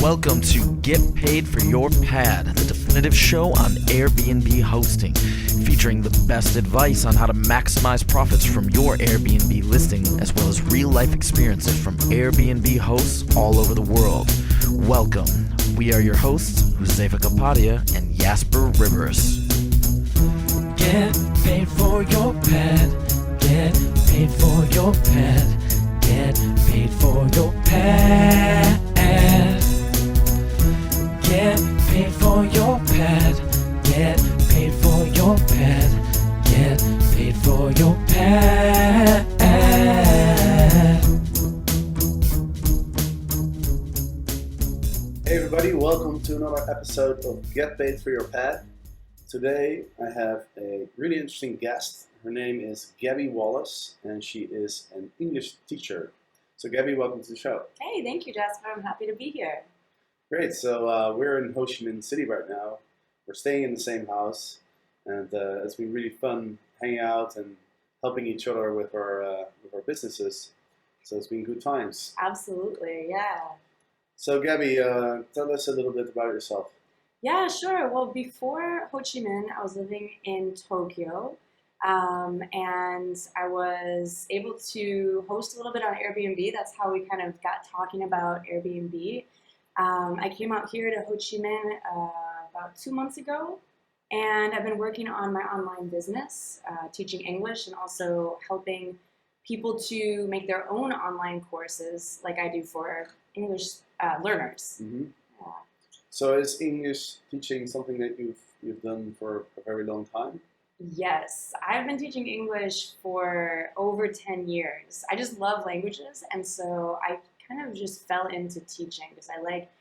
Welcome to Get Paid for Your Pad, the definitive show on Airbnb hosting, featuring the best advice on how to maximize profits from your Airbnb listing, as well as real-life experiences from Airbnb hosts all over the world. Welcome. We are your hosts, Josefa Kapadia and Jasper Rivers. Get paid for your pad. Get paid for your pad. Get paid for your pad. Get paid for your pad. Get paid for your pad. Get paid for your pad. Hey everybody, welcome to another episode of Get Paid for Your Pad. Today I have a really interesting guest. Her name is Gabby Wallace and she is an English teacher. So Gabby, welcome to the show. Hey, thank you, Jasper. I'm happy to be here. Great, so we're in Ho Chi Minh City right now. We're staying in the same house and it's been really fun hanging out and helping each other with our businesses. So it's been good times. Absolutely, yeah. So Gabby, tell us a little bit about yourself. Yeah, sure. Well, before Ho Chi Minh, I was living in Tokyo, and I was able to host a little bit on Airbnb. That's how we kind of got talking about Airbnb. I came out here to Ho Chi Minh about 2 months ago, and I've been working on my online business, teaching English and also helping people to make their own online courses like I do for English learners. Mm-hmm. So is English teaching something that you've done for a very long time? Yes, I've been teaching English for over 10 years. I just love languages, and so I kind of just fell into teaching because I like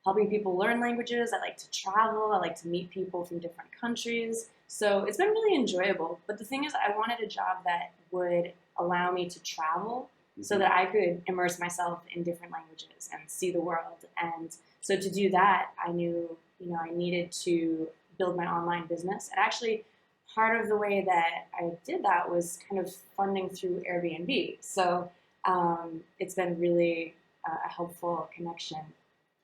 helping people learn languages. I like to travel. I like to meet people from different countries. So it's been really enjoyable. But the thing is, I wanted a job that would allow me to travel so that I could immerse myself in different languages and see the world. And so to do that, I knew, I needed to build my online business. And actually, part of the way that I did that was kind of funding through Airbnb. So it's been really a helpful connection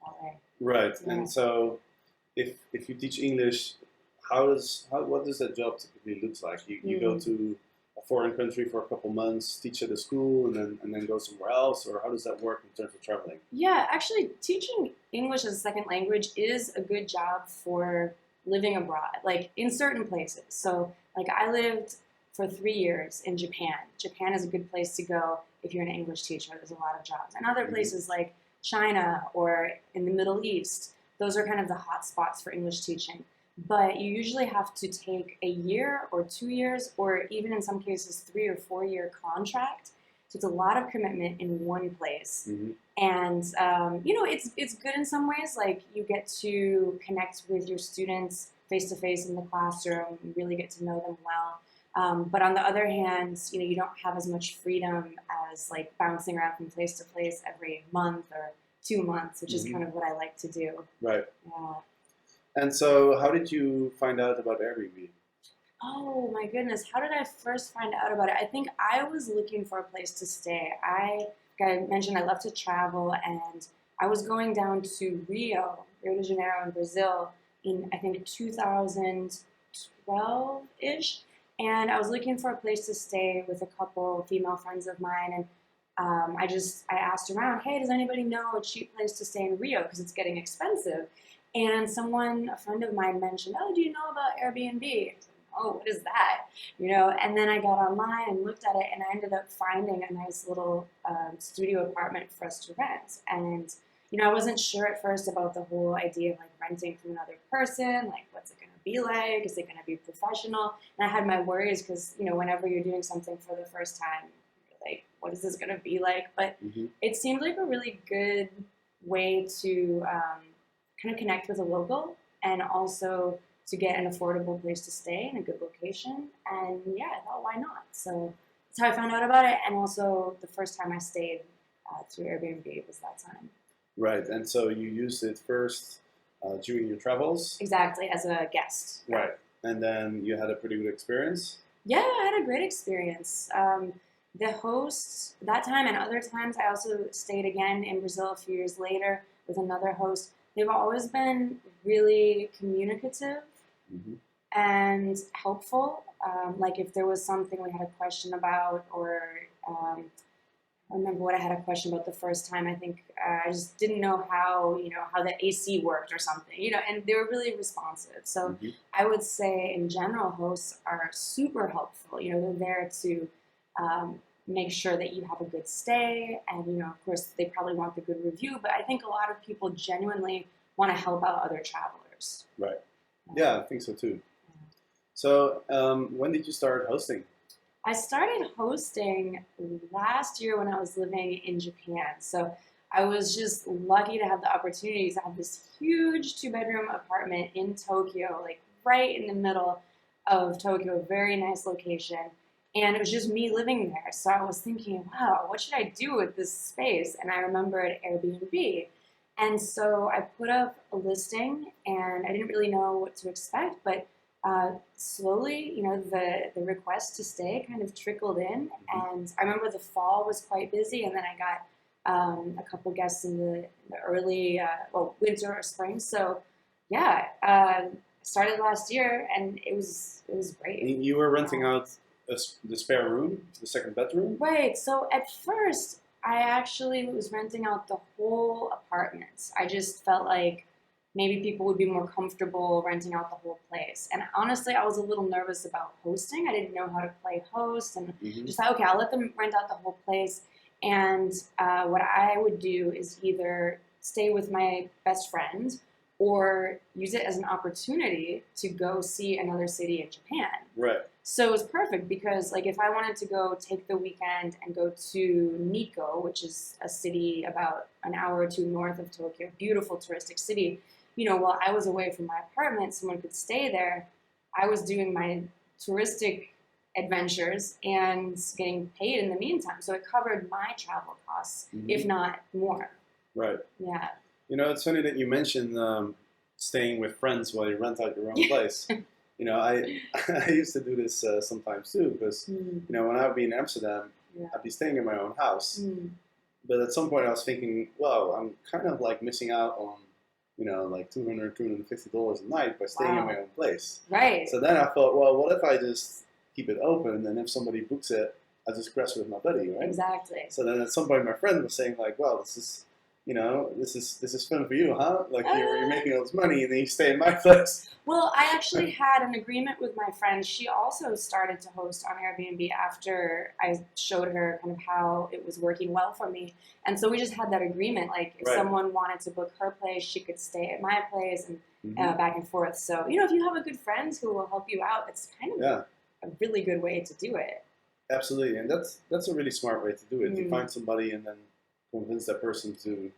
that way. Right. Yeah. And so if you teach English, what does that job typically look like? You go to a foreign country for a couple months, teach at a school, and then go somewhere else, or how does that work in terms of traveling? Yeah, actually, teaching English as a second language is a good job for living abroad, like in certain places. So, like I lived for 3 years in Japan. Japan is a good place to go if you're an English teacher. There's a lot of jobs. And other places like China or in the Middle East, those are kind of the hot spots for English teaching. But you usually have to take a year or 2 years, or even in some cases 3 or 4 year contract. So it's a lot of commitment in one place. Mm-hmm. And, it's good in some ways. Like you get to connect with your students face to face in the classroom, you really get to know them well. But on the other hand, you don't have as much freedom as like bouncing around from place to place every month or 2 months, which is kind of what I like to do. Right. Yeah. And so how did you find out about Airbnb? Oh my goodness, how did I first find out about it? I think I was looking for a place to stay. Like I mentioned, I love to travel, and I was going down to Rio de Janeiro in Brazil in, I think, 2012-ish. And I was looking for a place to stay with a couple female friends of mine. And I asked around, hey, does anybody know a cheap place to stay in Rio? Because it's getting expensive. And a friend of mine mentioned, oh, do you know about Airbnb? I said, oh, what is that? And then I got online and looked at it, and I ended up finding a nice little studio apartment for us to rent. And, I wasn't sure at first about the whole idea of like renting from another person, like what's it going to be like? Is it going to be professional? And I had my worries because, whenever you're doing something for the first time, you're like, what is this going to be like? But it seemed like a really good way to kind of connect with a local and also to get an affordable place to stay in a good location. And yeah, I thought, why not? So that's how I found out about it. And also the first time I stayed through Airbnb was that time. Right. And so you used it first during your travels? Exactly, as a guest. Right. And then you had a pretty good experience? Yeah, I had a great experience. The hosts that time and other times, I also stayed again in Brazil a few years later with another host. They've always been really communicative Mm-hmm. and helpful. Like if there was something we had a question about, or I remember what I had a question about the first time. I think I just didn't know how the AC worked or something, and they were really responsive. So Mm-hmm. I would say in general, hosts are super helpful. They're there to make sure that you have a good stay, and of course, they probably want the good review. But I think a lot of people genuinely want to help out other travelers. Right. Yeah, I think so too. So, when did you start hosting? I started hosting last year when I was living in Japan. So I was just lucky to have the opportunity to have this huge 2-bedroom apartment in Tokyo, like right in the middle of Tokyo, a very nice location. And it was just me living there. So I was thinking, wow, what should I do with this space? And I remembered Airbnb. And so I put up a listing, and I didn't really know what to expect, but slowly, the request to stay kind of trickled in, and I remember the fall was quite busy, and then I got a couple guests in the early, winter or spring. So, yeah, started last year, and it was great. And you were renting out the spare room, the second bedroom? Right. So at first, I actually was renting out the whole apartment. I just felt like maybe people would be more comfortable renting out the whole place. And honestly, I was a little nervous about hosting. I didn't know how to play host, and just thought, okay, I'll let them rent out the whole place. And what I would do is either stay with my best friend or use it as an opportunity to go see another city in Japan. Right. So it was perfect because, like, if I wanted to go take the weekend and go to Nikko, which is a city about an hour or two north of Tokyo, beautiful touristic city, while I was away from my apartment, someone could stay there. I was doing my touristic adventures and getting paid in the meantime. So it covered my travel costs, if not more. Right. Yeah. It's funny that you mentioned staying with friends while you rent out your own place. I used to do this sometimes too, because when I would be in Amsterdam, I'd be staying in my own house. But at some point I was thinking, well, I'm kind of like missing out on like $200, $250 a night by staying in my own place. Right. So then I thought, well, what if I just keep it open, and if somebody books it, I just crash with my buddy, right? Exactly. So then at some point my friend was saying like, well, this is fun for you, huh? Like you're making all this money, and then you stay in my place. Well, I actually had an agreement with my friend. She also started to host on Airbnb after I showed her kind of how it was working well for me. And so we just had that agreement. Like if someone wanted to book her place, she could stay at my place, and back and forth. So, if you have a good friend who will help you out, it's kind of a really good way to do it. Absolutely. And that's a really smart way to do it. You find somebody and then convince that person to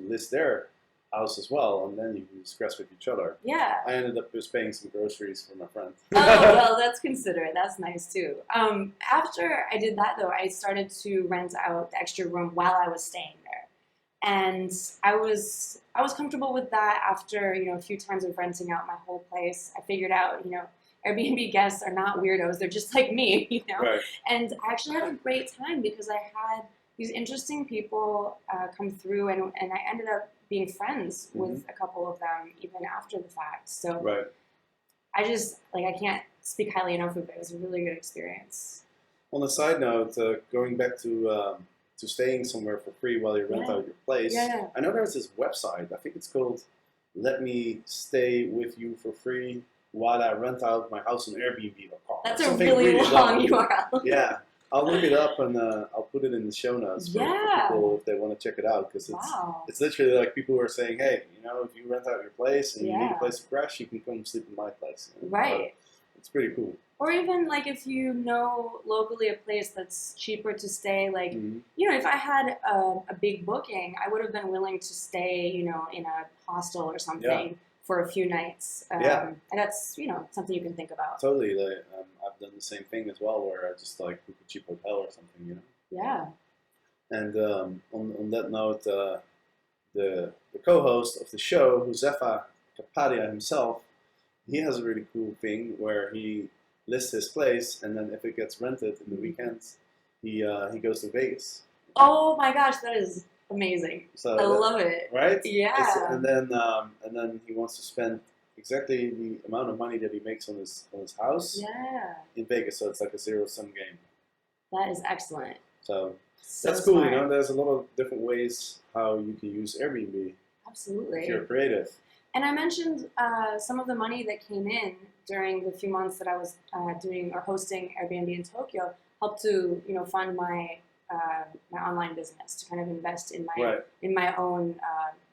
list their house as well, and then you can discuss with each other. Yeah. I ended up just paying some groceries for my friend. Oh, well, that's considerate. That's nice too. After I did that, though, I started to rent out the extra room while I was staying there, and I was comfortable with that. After a few times of renting out my whole place, I figured out Airbnb guests are not weirdos. They're just like me, Right. And I actually had a great time because I had these interesting people come through, and I ended up being friends with a couple of them even after the fact. So I just, I can't speak highly enough of it. It was a really good experience. On a side note, going back to staying somewhere for free while you rent out your place, I know there's this website, I think it's called Let Me Stay With You For Free While I Rent Out My House on Airbnb.com. That's a really long URL. Yeah. I'll look it up, and I'll put it in the show notes for people if they want to check it out, because it's literally like people who are saying, hey, if you rent out your place and you need a place to crash, you can come sleep in my place. Right. It's pretty cool. Or even if you know locally a place that's cheaper to stay, if I had a big booking, I would have been willing to stay, in a hostel or something for a few nights. And that's, something you can think about. Totally. I've done the same thing as well, where I just book a cheap hotel or something, Yeah. And on that note, the co-host of the show, Josefa Kapadia himself, he has a really cool thing where he lists his place, and then if it gets rented in the weekends, he goes to Vegas. Oh my gosh, that is amazing. So I love it. right? Yeah. And then he wants to spend exactly the amount of money that he makes on his house Yeah. in Vegas. So it's like a zero-sum game. That is excellent. So So that's cool. smart. You know, there's a lot of different ways how you can use Airbnb Absolutely. if you're creative. And I mentioned some of the money that came in during the few months that I was doing or hosting Airbnb in Tokyo helped to fund my my online business, to kind of invest in my own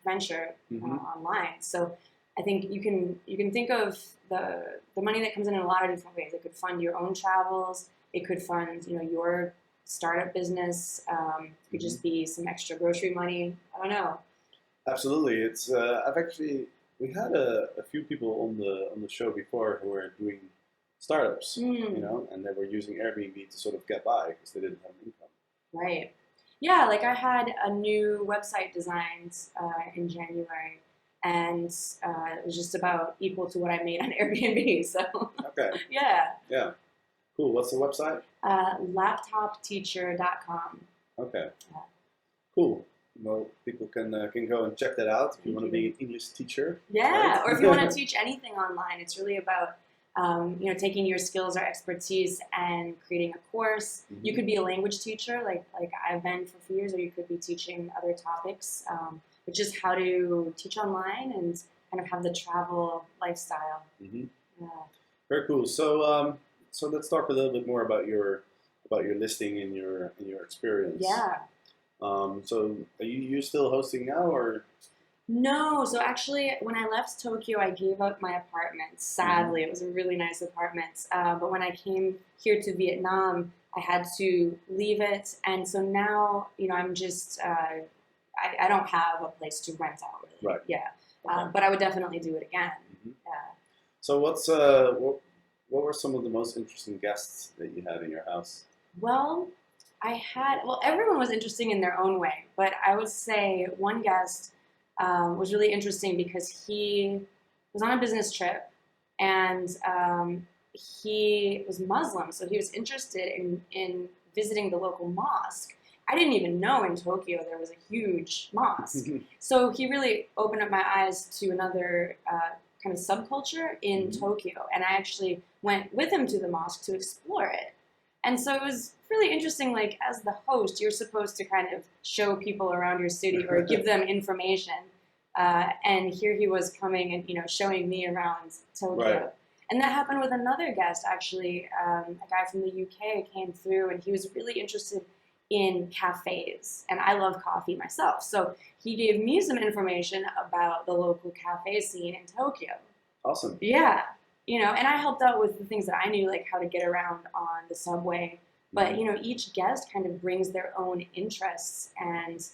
venture online. So I think you can think of the money that comes in a lot of different ways. It could fund your own travels. It could fund your startup business. It could just be some extra grocery money. I don't know. Absolutely. It's we had a few people on the show before who were doing startups, and they were using Airbnb to sort of get by because they didn't have an income. Right. Yeah, like I had a new website designed in January, and it was just about equal to what I made on Airbnb. So Okay. yeah. Cool. What's the website? Laptopteacher.com. Okay. Yeah. Cool. Well, people can go and check that out if you Thank want to you. be an English teacher. Yeah, right? or if you want to teach anything online, it's really about taking your skills or expertise and creating a course. You could be a language teacher, like I've been for a few years, or you could be teaching other topics, but just how to teach online and kind of have the travel lifestyle. Mm-hmm. Yeah. Very cool. So so let's talk a little bit more about your listing and your experience. Yeah. So are you still hosting now, or? No, so actually, when I left Tokyo, I gave up my apartment. Sadly, it was a really nice apartment. But when I came here to Vietnam, I had to leave it, and so now, I'm just I don't have a place to rent out. Really. Right. Yeah. Okay. But I would definitely do it again. Mm-hmm. Yeah. So what were some of the most interesting guests that you had in your house? Well, everyone was interesting in their own way, but I would say one guest was really interesting because he was on a business trip, and he was Muslim, so he was interested in visiting the local mosque. I didn't even know in Tokyo there was a huge mosque. So he really opened up my eyes to another kind of subculture in Tokyo, and I actually went with him to the mosque to explore it. And so it was really interesting, like, as the host, you're supposed to kind of show people around your city or give them information. And here he was coming and, showing me around Tokyo. Right. And that happened with another guest, actually. A guy from the UK came through, and he was really interested in cafes. And I love coffee myself. So he gave me some information about the local cafe scene in Tokyo. Awesome. Yeah. And I helped out with the things that I knew, like how to get around on the subway. But, each guest kind of brings their own interests. And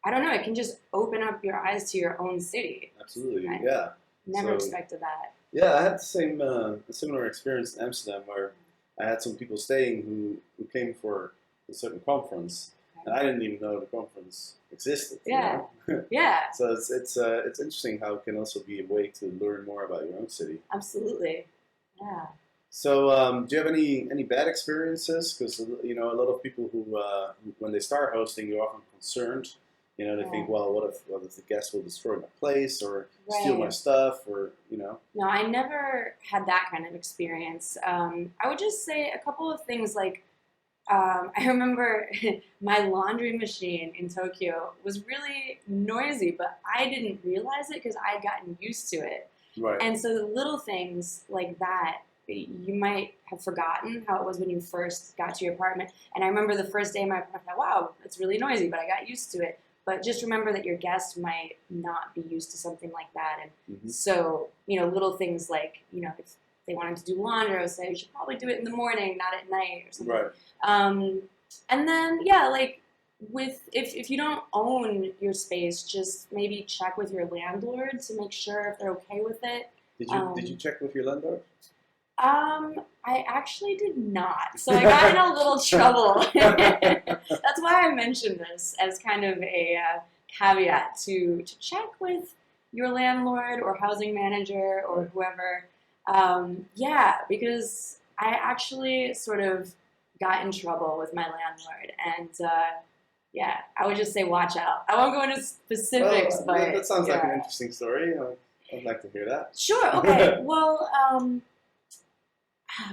I don't know, it can just open up your eyes to your own city. Absolutely. I Yeah. never expected that. Yeah, I had the same a similar experience in Amsterdam where I had some people staying who came for a certain conference, and I didn't even know the conference existed. Yeah. You know? Yeah. So it's interesting how it can also be a way to learn more about your own city. Absolutely. Yeah. So do you have any bad experiences? Because a lot of people who when they start hosting, they're often concerned. They think, well, what if the guest will destroy my place or steal my stuff, or No, I never had that kind of experience. I would just say a couple of things like, I remember my laundry machine in Tokyo was really noisy, but I didn't realize it because I had gotten used to it. Right. And so the little things like that, you might have forgotten how it was when you first got to your apartment. And I remember the first day in my apartment, I thought, wow, it's really noisy, but I got used to it. But just remember that your guest might not be used to something like that. And so, little things like, if they wanted to do laundry, I would say you should probably do it in the morning, not at night or something. Right. And then, yeah, like if you don't own your space, just maybe check with your landlord to make sure if they're okay with it. Did you check with your landlord? I actually did not. So I got in a little trouble. That's why I mentioned this as kind of a caveat to check with your landlord or housing manager or whoever. Yeah, because I actually sort of got in trouble with my landlord, and yeah, I would just say watch out. I won't go into specifics, Well, but that sounds like yeah. an interesting story. I'd like to hear that. Sure. Okay. Well, I'm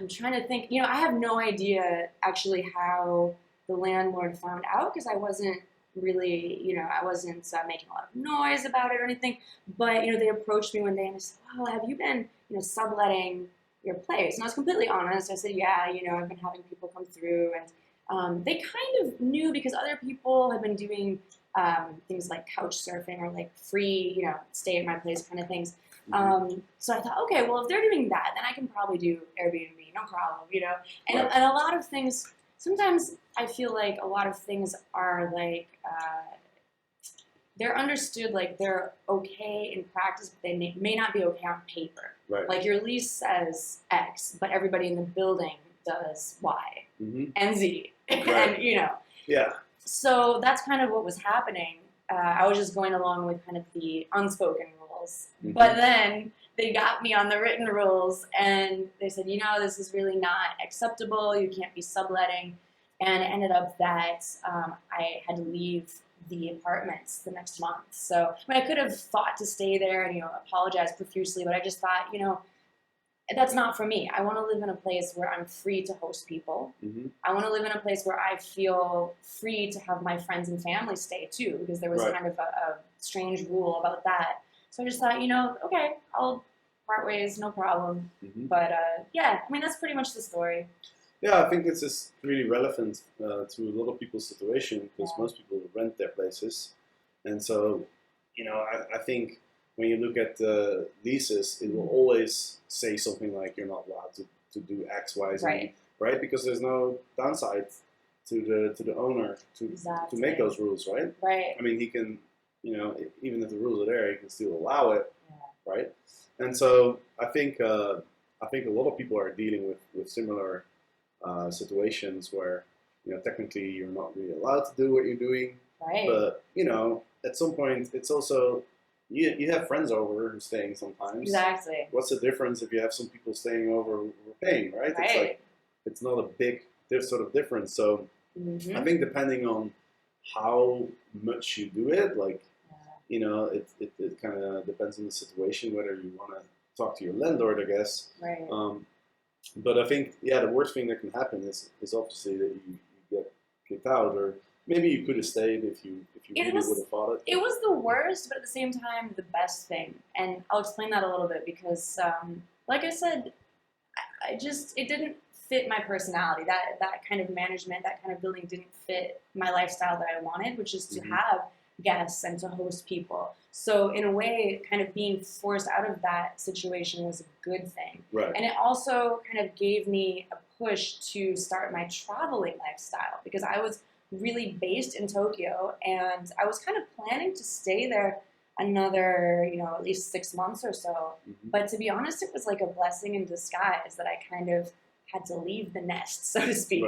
trying to think. I have no idea actually how the landlord found out because I wasn't really, I wasn't making a lot of noise about it or anything. But they approached me one day and they said, "Oh, have you been, subletting your place?" And I was completely honest. I said, "Yeah, I've been having people come through," and they kind of knew because other people have been doing things like couch surfing or like free, stay at my place kind of things. So I thought, okay, well, if they're doing that, then I can probably do Airbnb, no problem, And, Right. and a lot of things, sometimes I feel like a lot of things are like, they're understood, like they're okay in practice, but they may not be okay on paper. Right. Like your lease says X, but everybody in the building does Y Mm-hmm. and Z, Right. and Yeah. So that's kind of what was happening. I was just going along with kind of the unspoken rules. Mhm. But then they got me on the written rules and they said, this is really not acceptable. You can't be subletting. And it ended up that I had to leave the apartments the next month. So I could have fought to stay there and, apologize profusely, but I just thought, that's not for me. I want to live in a place where I'm free to host people. Mm-hmm. I want to live in a place where I feel free to have my friends and family stay too, because there was Right. kind of a strange rule about that. So I just thought, okay, I'll part ways, no problem. Mm-hmm. But yeah, that's pretty much the story. Yeah, I think it's just really relevant to a lot of people's situation because Yeah. most people rent their places. And so, I think when you look at the leases, it will always say something like you're not allowed to do X, Y, Z, Right. right? Because there's no downside to the owner to Exactly. make those rules, right? Right. I mean, he can, even if the rules are there, he can still allow it, Yeah. right? And so I think a lot of people are dealing with similar situations where technically you're not really allowed to do what you're doing, Right. but at some point it's also you have friends over who's staying sometimes. Exactly. What's the difference if you have some people staying over who are paying, right? It's Right. like it's not a big sort of difference. So Mhm. I think depending on how much you do it, like Yeah. it kind of depends on the situation whether you want to talk to your landlord, I guess. Right. But I think, the worst thing that can happen is obviously that you get kicked out, or maybe you could have stayed if you It really was- would have fought it. It was the worst, but at the same time, the best thing. And I'll explain that a little bit because, like I said, it didn't fit my personality. That kind of management, that kind of building didn't fit my lifestyle that I wanted, which is to Mhm. have guests and to host people. So in a way, kind of being forced out of that situation was a good thing. Right. And it also kind of gave me a push to start my traveling lifestyle because I was really based in Tokyo and I was kind of planning to stay there another, at least 6 months or so. Mhm. But to be honest, it was like a blessing in disguise that I kind of had to leave the nest, so to speak.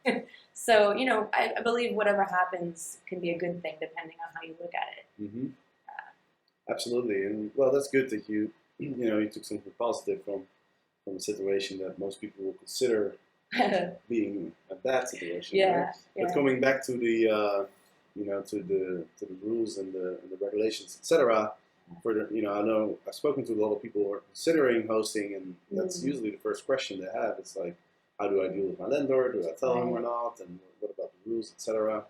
Right. So, I believe whatever happens can be a good thing depending on how you look at it. Mm-hmm. Absolutely, and well, that's good that you took something positive from a situation that most people will consider being a bad situation. Yeah, right? yeah. But coming back to the to the rules and the regulations, etc. For I know I've spoken to a lot of people who are considering hosting, and that's usually the first question they have. It's like, how do I deal with my landlord? Do I tell him or not? And what about the rules, etc.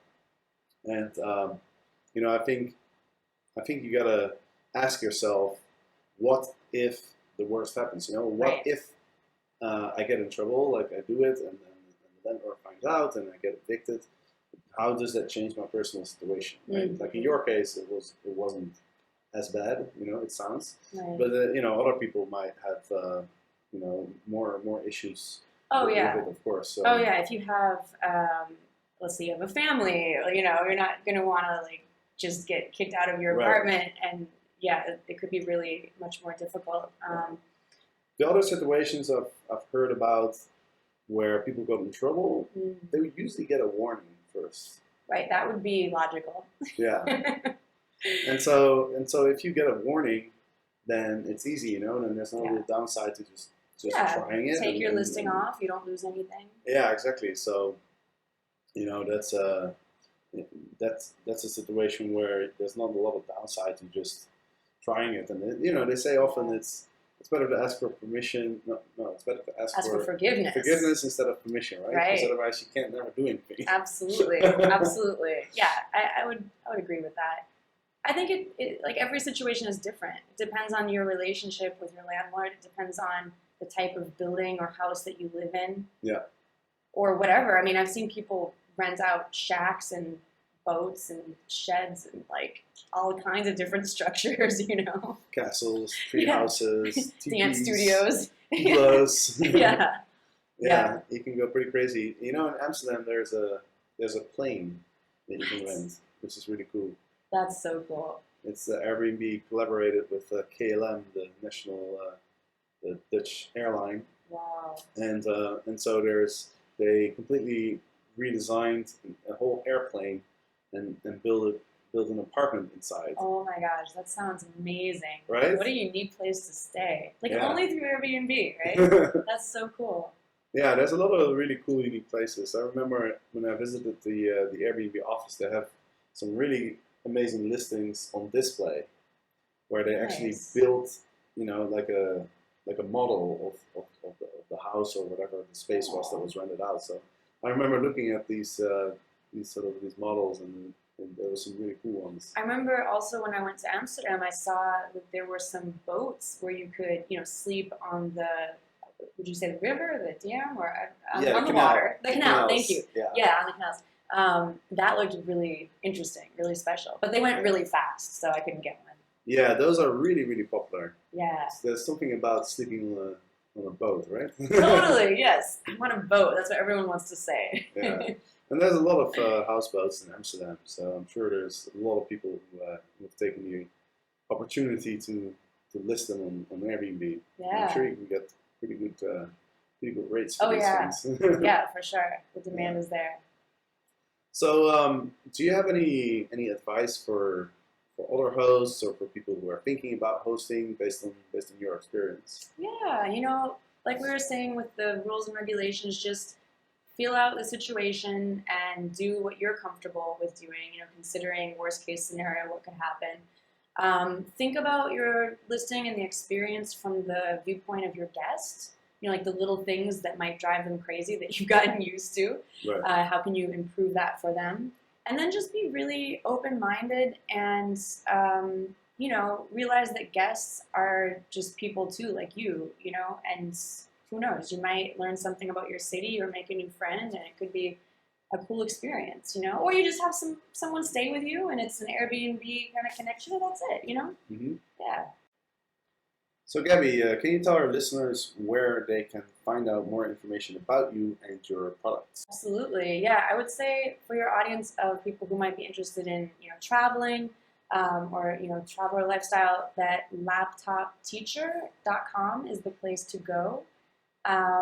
And I think you gotta ask yourself, what if the worst happens? What Right. if I get in trouble, like I do it, and the landlord finds out, and I get evicted? How does that change my personal situation? Right? Like in your case, it wasn't as bad. It sounds, Right. but other people might have more issues. Oh, with yeah. it, of course. So, Oh yeah, if you have, let's say you have a family, you're not going to want to just get kicked out of your Right. apartment, and yeah, it could be really much more difficult. The other situations I've heard about where people got in trouble, they would usually get a warning first. Right, that would be logical. Yeah. And so if you get a warning, then it's easy, and then there's no Yeah. real downside to just just Yeah, trying it. take your listing off. You don't lose anything. Yeah, exactly. So, that's a situation where there's not a lot of downside to just trying it. And they say often it's better to ask for permission. No, it's better to ask for forgiveness. Forgiveness instead of permission, right? Right. Because otherwise you can't never do anything. Absolutely, absolutely. Yeah, I would agree with that. I think it like every situation is different. It depends on your relationship with your landlord. It depends on the type of building or house that you live in. Yeah. Or whatever. I mean, I've seen people rent out shacks and boats and sheds and like all kinds of different structures, Castles, tree houses, dance studios. Close. Yeah. You can go pretty crazy. In Amsterdam, there's a plane that you can rent, which is really cool. That's so cool. It's Airbnb collaborated with KLM, the national, the Dutch airline. Wow. And so they completely redesigned a whole airplane and built an apartment inside. Oh my gosh, that sounds amazing. Right? What a unique place to stay. Like only through Airbnb, right? That's so cool. Yeah, there's a lot of really cool, unique places. I remember when I visited the Airbnb office, they have some really amazing listings on display, where they actually built, like a model of the house or whatever the space was that was rented out. So I remember looking at these models, and there were some really cool ones. I remember also when I went to Amsterdam, I saw that there were some boats where you could, sleep on the, would you say the river, the dam, or on the water? The canal, thank you. Yeah, on the canals. That looked really interesting, really special. But they went really fast, so I couldn't get one. Yeah, those are really, really popular. Yeah. So there's something about sleeping on a boat, right? Totally, yes. I want a boat. That's what everyone wants to say. Yeah. And there's a lot of houseboats in Amsterdam, so I'm sure there's a lot of people who have taken the opportunity to list them on Airbnb. Yeah. I'm sure you can get pretty good rates for these things. Yeah, for sure. The demand is there. So, do you have any advice for other hosts or for people who are thinking about hosting based on your experience? Yeah, like we were saying with the rules and regulations, just feel out the situation and do what you're comfortable with doing, considering worst case scenario, what could happen. Think about your listing and the experience from the viewpoint of your guest. Like the little things that might drive them crazy that you've gotten used to. Right. How can you improve that for them? And then just be really open-minded and, realize that guests are just people too, like you, and who knows, you might learn something about your city or make a new friend, and it could be a cool experience, or you just have someone stay with you and it's an Airbnb kind of connection, and that's it, Mm-hmm. Yeah. So Gabby, can you tell our listeners where they can find out more information about you and your products? Absolutely, yeah. I would say for your audience of people who might be interested in, traveling or, traveler lifestyle, that laptopteacher.com is the place to go.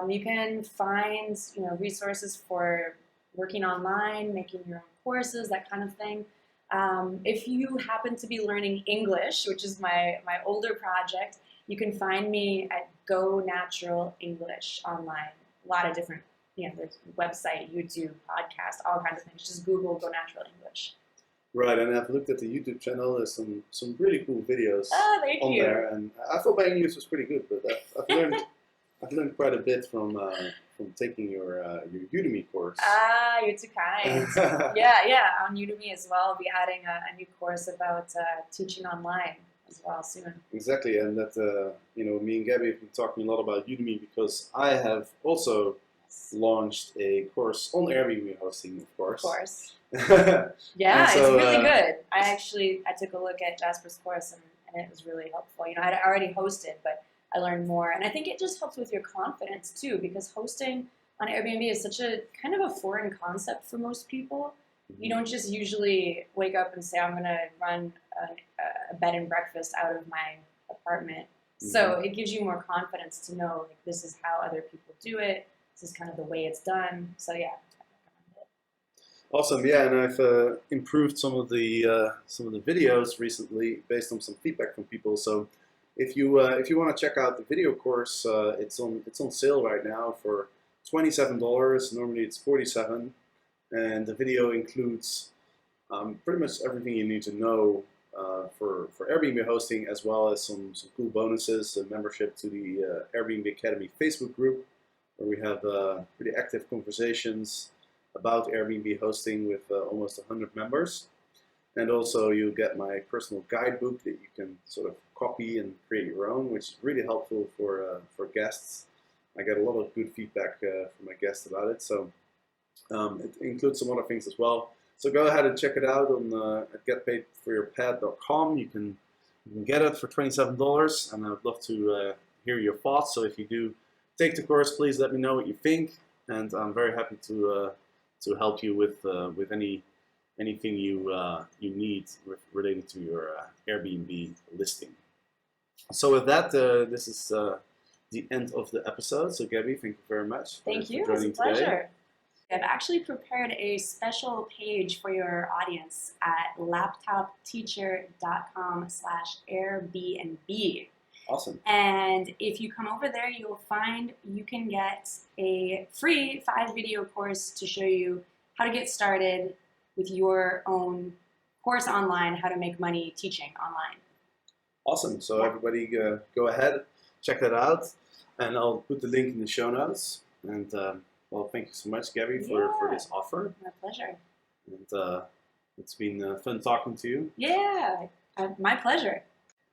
You can find, resources for working online, making your own courses, that kind of thing. If you happen to be learning English, which is my older project, you can find me at Go Natural English online. A lot of different, there's website, YouTube, podcast, all kinds of things. Just Google Go Natural English. Right, and I've looked at the YouTube channel. There's some really cool videos on there, and I thought my English was pretty good, but I've learned quite a bit from taking your Udemy course. Ah, you're too kind. Yeah, on Udemy as well. I'll be adding a new course about teaching online as well soon. Exactly, and that me and Gabby have been talking a lot about Udemy because I have also launched a course on Airbnb hosting, of course. Of course. Yeah, so, it's really good. I took a look at Jasper's course and it was really helpful. I'd already hosted, but I learned more, and I think it just helps with your confidence too, because hosting on Airbnb is such a kind of a foreign concept for most people. You don't just usually wake up and say, I'm going to run a bed and breakfast out of my apartment. So it gives you more confidence to know, like, this is how other people do it. This is kind of the way it's done. So yeah. Awesome, yeah, and I've improved some of the videos recently based on some feedback from people. So if you want to check out the video course, it's on sale right now for $27. Normally it's $47, and the video includes pretty much everything you need to know for Airbnb hosting, as well as some cool bonuses, a membership to the Airbnb Academy Facebook group, where we have pretty active conversations about Airbnb hosting with almost 100 members. And also you get my personal guidebook that you can sort of copy and create your own, which is really helpful for guests. I get a lot of good feedback from my guests about it. So it includes some other things as well. So go ahead and check it out on at getpaidforyourpad.com. You can get it for $27, and I would love to hear your thoughts. So if you do take the course, please let me know what you think, and I'm very happy to help you with anything you need related to your Airbnb listing. So with that, this is the end of the episode. So Gabby, thank you very much. Thank you. For joining It's a pleasure. today. I've actually prepared a special page for your audience at laptopteacher.com/Airbnb. Awesome. And if you come over there, you'll find you can get a free 5-video course to show you how to get started with your own course online, how to make money teaching online. Awesome. So everybody go ahead, check that out, and I'll put the link in the show notes. And well, thank you so much, Gabby, for this offer. My pleasure. And it's been fun talking to you. Yeah, my pleasure.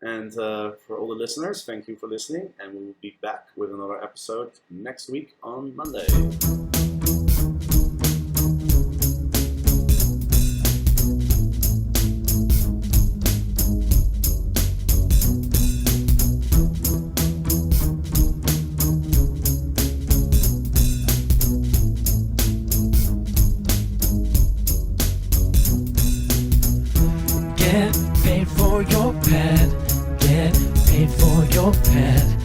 And for all the listeners, thank you for listening, and we will be back with another episode next week on Monday. Get paid for your pad. Get paid for your pad.